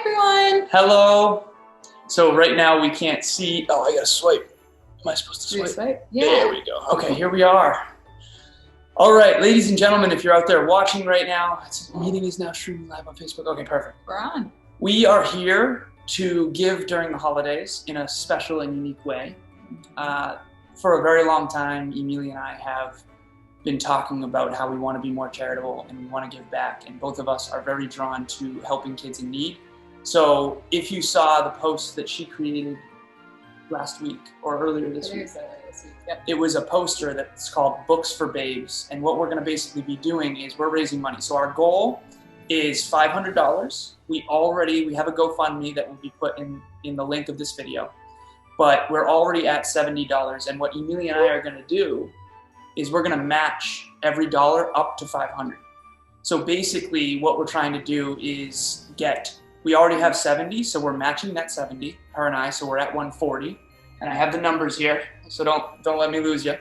everyone. Hello. So right now we can't see. Oh, I gotta swipe. Am I supposed to swipe? Yeah. There we go. Okay, here we are. All right, ladies and gentlemen, if you're out there watching right now, the meeting is now streaming live on Facebook. Okay, perfect. We're on. We are here to give during the holidays in a special and unique way. For a very long time, Emilia and I have been talking about how we want to be more charitable and we want to give back, and both of us are very drawn to helping kids in need. So if you saw the post that she created last week or earlier this week, Yep. it was a poster that's called Books for Babes, and what we're going to basically be doing is we're raising money. So our goal is $500. We have a GoFundMe that will be put in the link of this video, but we're already at $70, and what Emilia and I are going to do is we're going to match every dollar up to 500. So basically what we're trying to do is we already have 70, so we're matching that 70, her and I, so we're at 140. And I have the numbers here, so don't let me lose you.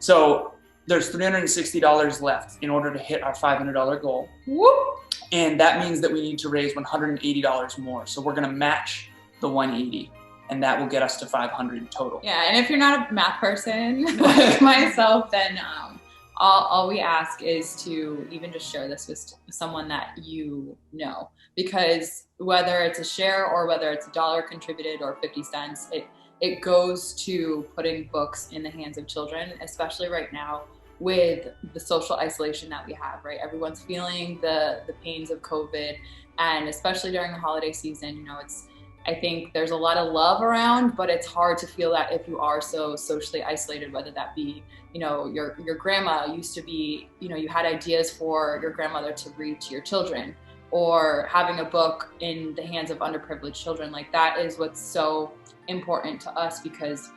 So there's $360 left in order to hit our $500 goal. Whoop. And that means that we need to raise $180 more. So we're gonna match the 180, and that will get us to 500 total. Yeah, and if you're not a math person like myself, then all we ask is to even just share this with someone that you know. Because whether it's a share or whether it's $1 contributed or 50 cents, it goes to putting books in the hands of children, especially right now with the social isolation that we have, right? Everyone's feeling the pains of COVID, and especially during the holiday season, you know, I think there's a lot of love around, but it's hard to feel that if you are so socially isolated, whether that be, you know, your grandma used to be, you know, you had ideas for your grandmother to read to your children, or having a book in the hands of underprivileged children. Like, that is what's so important to us, because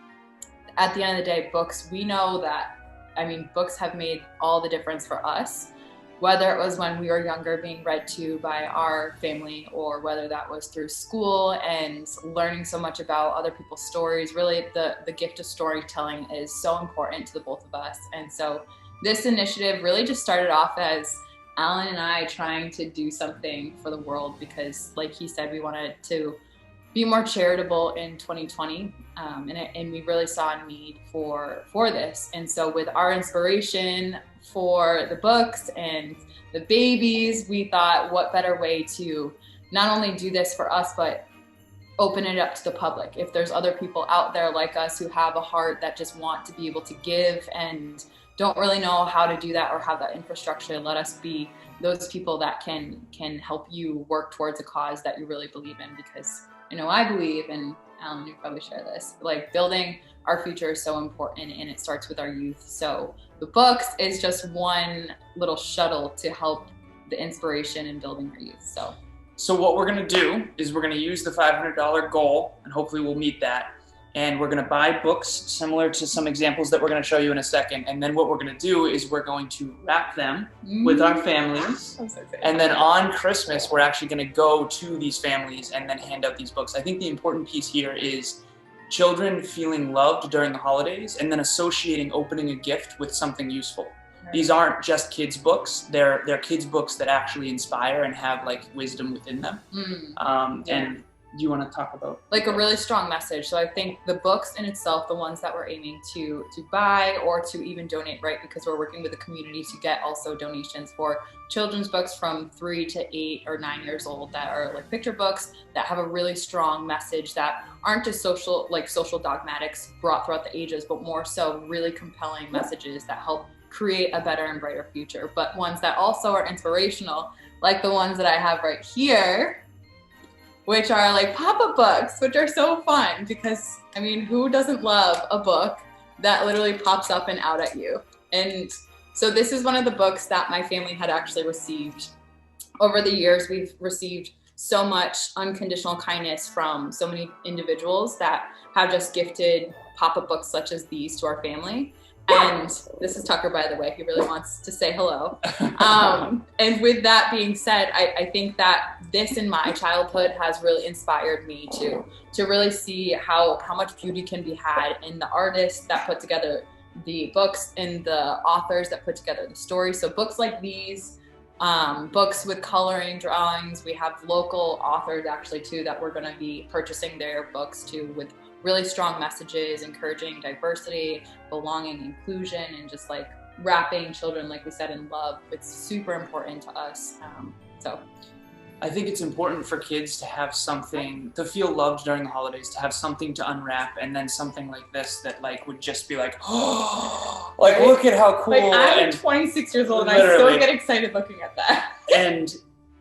at the end of the day, books, we know that, I mean, books have made all the difference for us, whether it was when we were younger being read to by our family, or whether that was through school and learning so much about other people's stories. Really, the gift of storytelling is so important to the both of us. And so this initiative really just started off as Alan and I trying to do something for the world, because like he said, we wanted to be more charitable in 2020, and we really saw a need for this. And so with our inspiration for the books and the babies, we thought, what better way to not only do this for us, but open it up to the public. If there's other people out there like us who have a heart that just want to be able to give and don't really know how to do that or have that infrastructure, let us be those people that can help you work towards a cause that you really believe in. Because I know I believe, and Alan, you probably share this, like, building our future is so important, and it starts with our youth. So the books is just one little shuttle to help the inspiration in building our youth. So what we're gonna do is we're gonna use the $500 goal, and hopefully we'll meet that. And we're gonna buy books similar to some examples that we're gonna show you in a second. And then what we're gonna do is we're going to wrap them with our families. I'm so excited. And then on Christmas, we're actually gonna go to these families and then hand out these books. I think the important piece here is children feeling loved during the holidays, and then associating opening a gift with something useful. Right. These aren't just kids' books. They're kids' books that actually inspire and have like wisdom within them. And do you want to talk about like a really strong message? So I think the books in itself, the ones that we're aiming to buy or to even donate, right? Because we're working with the community to get also donations for children's books from 3 to 8 or 9 years old that are like picture books that have a really strong message, that aren't just social dogmatics brought throughout the ages, but more so really compelling messages that help create a better and brighter future. But ones that also are inspirational, like the ones that I have right here, which are like pop-up books, which are so fun, because I mean, who doesn't love a book that literally pops up and out at you? And so this is one of the books that my family had actually received. Over the years, we've received so much unconditional kindness from so many individuals that have just gifted pop-up books such as these to our family. And this is Tucker, by the way, he really wants to say hello. And with that being said, I think that this in my childhood has really inspired me to really see how much beauty can be had in the artists that put together the books and the authors that put together the story. So books like these books with coloring, drawings. We have local authors actually too that we're going to be purchasing their books too, with really strong messages, encouraging diversity, belonging, inclusion, and just like wrapping children, like we said, in love. It's super important to us. So I think it's important for kids to have something, to feel loved during the holidays, to have something to unwrap, and then something like this that like would just be like, oh, like look at how cool. Like I'm 26 years old and I still get excited looking at that. And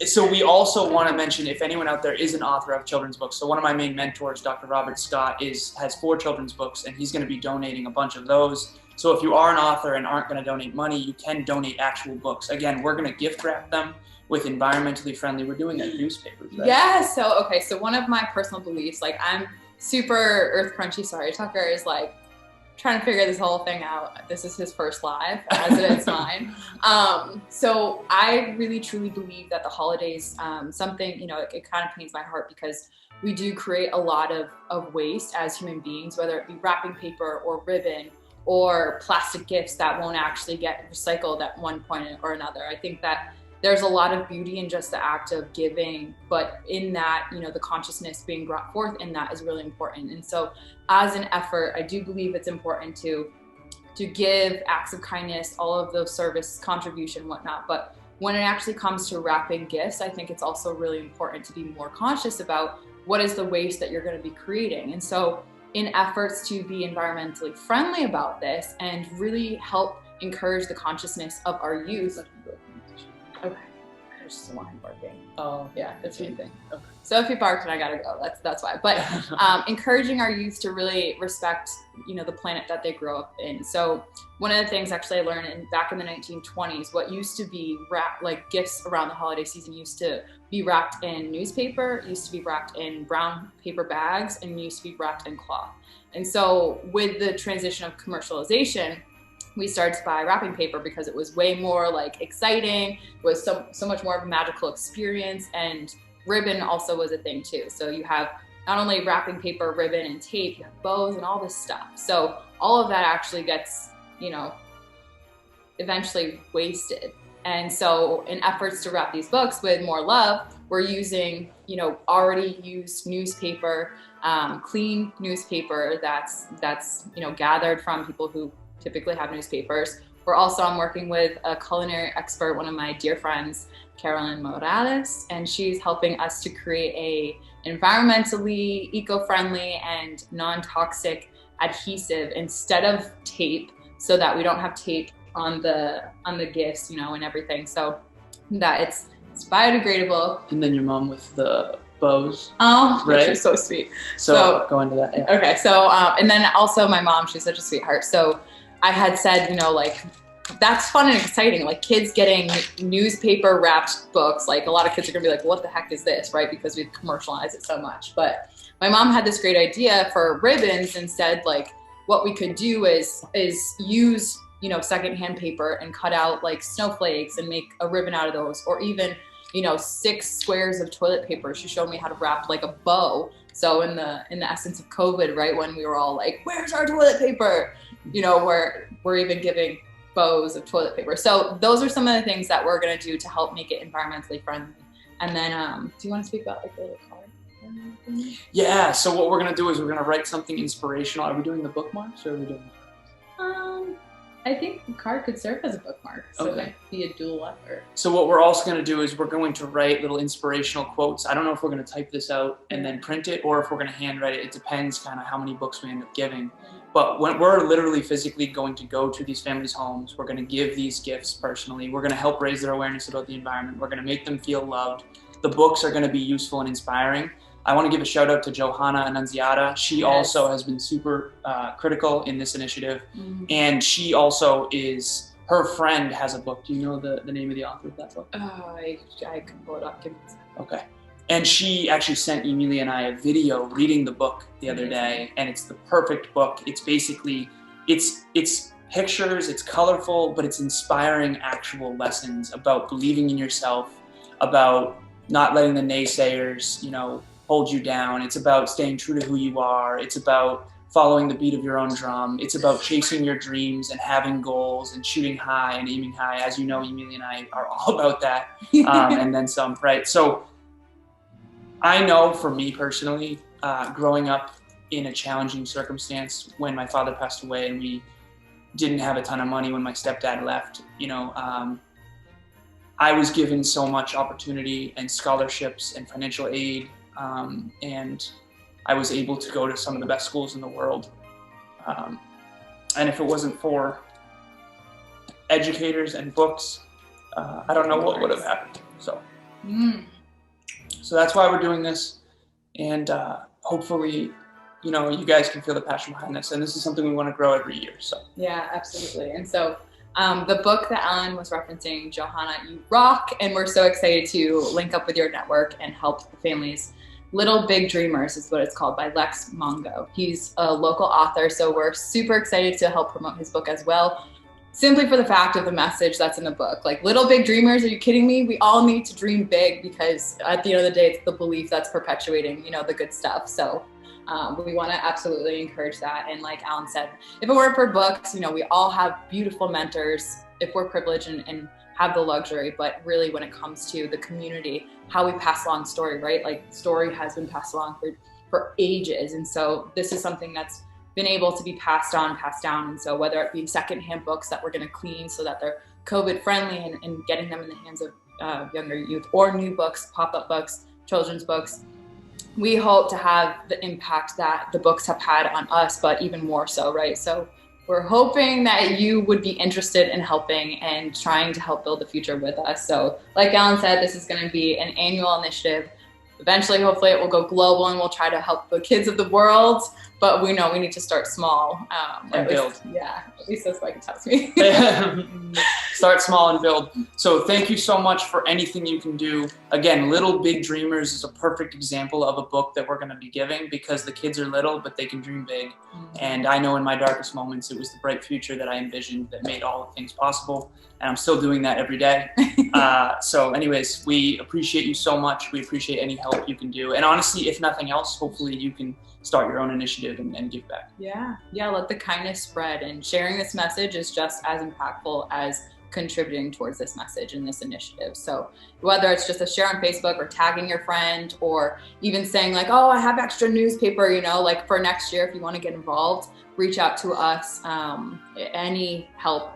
so we also want to mention, if anyone out there is an author of children's books, so one of my main mentors, Dr. Robert Scott, has 4 children's books, and he's going to be donating a bunch of those. So if you are an author and aren't going to donate money, you can donate actual books. Again, we're going to gift wrap them with environmentally friendly. We're doing that newspapers, right? Yeah. So one of my personal beliefs, like I'm super earth crunchy. Sorry, Tucker is like trying to figure this whole thing out. This is his first live, as it is mine. So I really truly believe that the holidays, something, you know, it kind of pains my heart because we do create a lot of waste as human beings, whether it be wrapping paper or ribbon or plastic gifts that won't actually get recycled at one point or another. I think that there's a lot of beauty in just the act of giving, but in that, you know, the consciousness being brought forth in that is really important. And so as an effort, I do believe it's important to give acts of kindness, all of those service, contribution, whatnot. But when it actually comes to wrapping gifts, I think it's also really important to be more conscious about what is the waste that you're going to be creating. And so in efforts to be environmentally friendly about this and really help encourage the consciousness of our youth. Okay. There's someone barking. Oh, yeah, that's your thing. Okay. So if he barked and I gotta go, that's why. But encouraging our youth to really respect, you know, the planet that they grow up in. So one of the things actually I learned back in the 1920s, what used to be like gifts around the holiday season used to be wrapped in newspaper, used to be wrapped in brown paper bags, and used to be wrapped in cloth. And so with the transition of commercialization, we started to buy wrapping paper because it was way more like exciting. It was so much more of a magical experience, and ribbon also was a thing too. So you have not only wrapping paper, ribbon, and tape, you have bows and all this stuff. So all of that actually gets, you know, eventually wasted. And so in efforts to wrap these books with more love, we're using, you know, already used newspaper, clean newspaper that's, you know, gathered from people who typically have newspapers. I'm working with a culinary expert, one of my dear friends, Carolyn Morales, and she's helping us to create a environmentally eco-friendly and non-toxic adhesive instead of tape, so that we don't have tape on the gifts, you know, and everything. So that it's biodegradable. And then your mom with the bows. Oh, right? She's so sweet. So go into that. Yeah. Okay. So, and then also my mom, she's such a sweetheart. So I had said, you know, like, that's fun and exciting. Like kids getting newspaper wrapped books. Like a lot of kids are gonna be like, what the heck is this? Right? Because we've commercialized it so much. But my mom had this great idea for ribbons and said, like, what we could do is use, you know, secondhand paper and cut out like snowflakes and make a ribbon out of those, or even, you know, 6 squares of toilet paper. She showed me how to wrap like a bow. So in the essence of COVID, right, when we were all like, where's our toilet paper? You know, we're even giving bows of toilet paper. So those are some of the things that we're gonna do to help make it environmentally friendly. And then, do you want to speak about like the little card? Yeah. So what we're gonna do is we're gonna write something inspirational. Are we doing the bookmarks or are we doing? I think the card could serve as a bookmark, so it might be a dual effort. So what we're also going to do is we're going to write little inspirational quotes. I don't know if we're going to type this out and then print it, or if we're going to handwrite it. It depends kind of how many books we end up giving. But when we're literally physically going to go to these families' homes, we're going to give these gifts personally. We're going to help raise their awareness about the environment. We're going to make them feel loved. The books are going to be useful and inspiring. I want to give a shout out to Johanna Annunziata. She also has been super critical in this initiative. Mm-hmm. And she also her friend has a book. Do you know the name of the author of that book? Oh, I can pull it up. Okay. And she actually sent Emilia and I a video reading the book the other day, and it's the perfect book. It's basically, it's pictures, it's colorful, but it's inspiring actual lessons about believing in yourself, about not letting the naysayers, you know, hold you down. It's about staying true to who you are. It's about following the beat of your own drum. It's about chasing your dreams and having goals and shooting high and aiming high. As you know, Emilia and I are all about that, and then some, right? So I know for me personally, growing up in a challenging circumstance when my father passed away and we didn't have a ton of money when my stepdad left, you know, I was given so much opportunity and scholarships and financial aid, and I was able to go to some of the best schools in the world. And if it wasn't for educators and books, I don't know what would have happened. So, so that's why we're doing this. And hopefully, you know, you guys can feel the passion behind this. And this is something we want to grow every year. So yeah, absolutely. And so the book that Ellen was referencing, Johanna, you rock. And we're so excited to link up with your network and help the families. Little Big Dreamers is what it's called, by Lex Mongo. He's a local author, so we're super excited to help promote his book as well, simply for the fact of the message that's in the book. Like, little big dreamers, are you kidding me? We all need to dream big, because at the end of the day, it's the belief that's perpetuating, you know, the good stuff. So we want to absolutely encourage that. And like Alan said, if it weren't for books, you know, we all have beautiful mentors if we're privileged and have the luxury, but really when it comes to the community, how we pass along story, right? Like, story has been passed along for ages. And so this is something that's been able to be passed on, passed down. And so whether it be secondhand books that we're going to clean so that they're COVID friendly and getting them in the hands of younger youth, or new books, pop-up books, children's books, we hope to have the impact that the books have had on us, but even more so, right? So we're hoping that you would be interested in helping and trying to help build the future with us. So like Alan said, this is going to be an annual initiative. Eventually, hopefully it will go global and we'll try to help the kids of the world, but we know we need to start small. And build. Yeah, at least that's what tells me. Start small and build. So thank you so much for anything you can do. Again, Little Big Dreamers is a perfect example of a book that we're going to be giving, because the kids are little, but they can dream big. And I know in my darkest moments, it was the bright future that I envisioned that made all things possible. And I'm still doing that every day. So anyways, we appreciate you so much. We appreciate any help you can do. And honestly, if nothing else, hopefully you can start your own initiative and give back. Yeah, let the kindness spread. And sharing this message is just as impactful as contributing towards this message and this initiative. So whether it's just a share on Facebook or tagging your friend, or even saying like, oh, I have extra newspaper, you know, like for next year, if you want to get involved, reach out to us. Any help,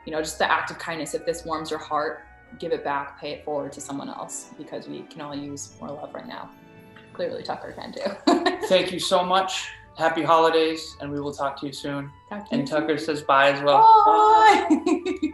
you know, just the act of kindness. If this warms your heart, give it back, pay it forward to someone else, because we can all use more love right now. Clearly Tucker can too. Thank you so much. Happy holidays, and we will talk to you soon. And Tucker says bye as well. Bye.